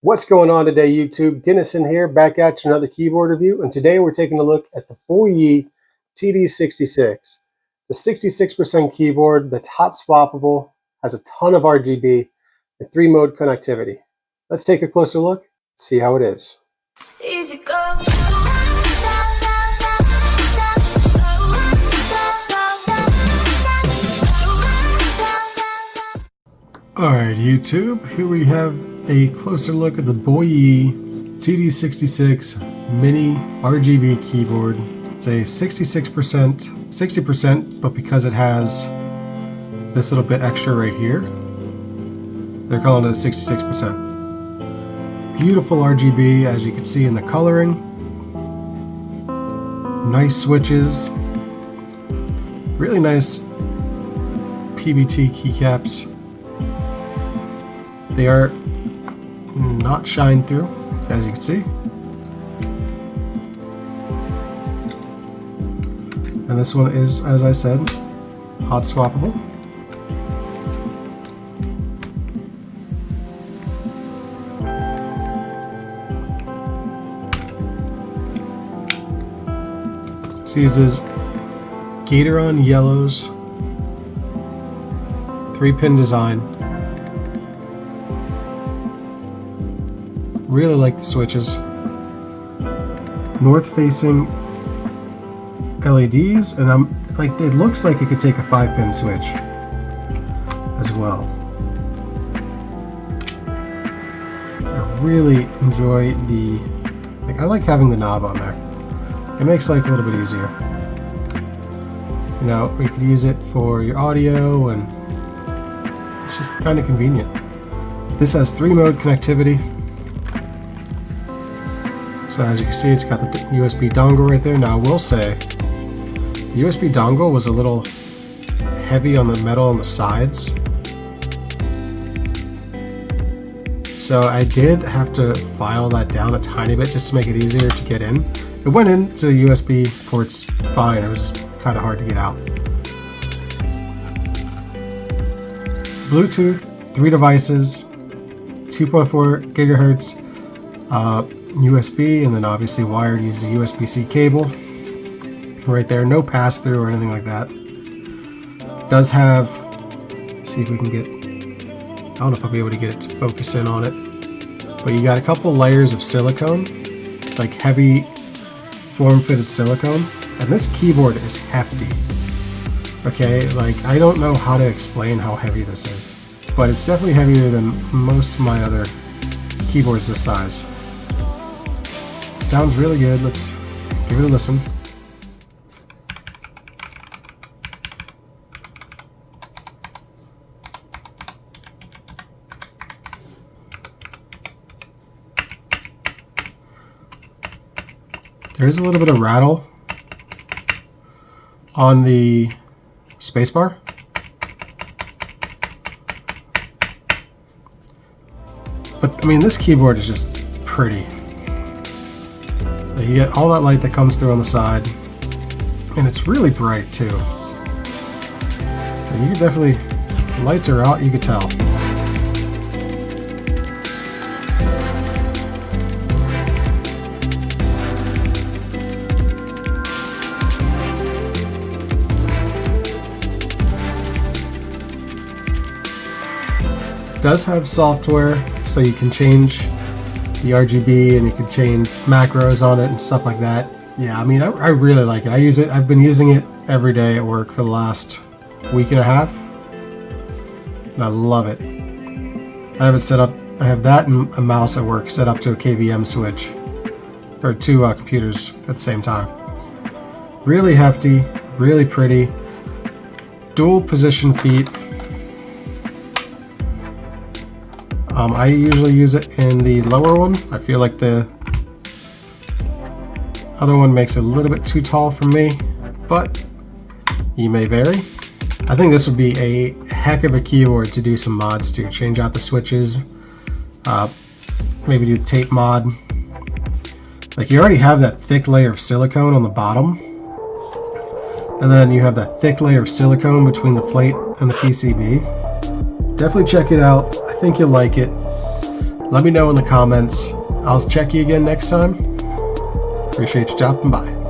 What's going on today, YouTube? Guinness here, back at you another keyboard review, and today we're taking a look at the Boyi TD66. It's a 66% keyboard that's hot swappable, has a ton of RGB, and 3-mode connectivity. Let's take a closer look, see how it is. Easy go. Alright, YouTube, here we have a closer look at the Boyi TD66 Mini RGB keyboard. It's a 60%, but because it has this little bit extra right here, they're calling it a 66%. Beautiful RGB, as you can see in the coloring. Nice switches. Really nice PBT keycaps. They are not shine through, as you can see. And this one is, as I said, hot swappable. This uses Gateron yellows, 3-pin design. Really like the switches. North-facing LEDs, and it looks like it could take a 5-pin switch as well. I really enjoy I like having the knob on there. It makes life a little bit easier. You know, you could use it for your audio, and it's just kind of convenient. This has 3-mode connectivity. So as you can see, it's got the USB dongle right there. Now I will say, the USB dongle was a little heavy on the metal on the sides. So I did have to file that down a tiny bit just to make it easier to get in. It went into the USB ports fine, it was just kind of hard to get out. Bluetooth, 3 devices, 2.4 gigahertz. USB, and then obviously wired uses a USB-C cable right there. No pass-through or anything like that. Does have, see if we can get, I don't know if I'll be able to get it to focus in on it, but you got a couple layers of silicone, like heavy form-fitted silicone, and this keyboard is hefty. Okay, like I don't know how to explain how heavy this is, but it's definitely heavier than most of my other keyboards this size. Sounds really good. Let's give it a listen. There's a little bit of rattle on the spacebar. But I mean, this keyboard is just pretty. You get all that light that comes through on the side, and it's really bright too. And you can definitely, the lights are out, you can tell. It does have software, so you can change the RGB, and you can change macros on it and stuff like that. Yeah, I mean, I really like it. I use it. I've been using it every day at work for the last week and a half, and I love it. I have it set up. I have that and a mouse at work set up to a KVM switch, or 2 computers at the same time. Really hefty, really pretty. Dual position feet. I usually use it in the lower one. I feel like the other one makes it a little bit too tall for me, but you may vary. I think this would be a heck of a keyboard to do some mods to. Change out the switches, maybe do the tape mod. Like, you already have that thick layer of silicone on the bottom, and then you have that thick layer of silicone between the plate and the PCB. Definitely check it out. I think you'll like it. Let me know in the comments. I'll check you again next time. Appreciate you dropping by.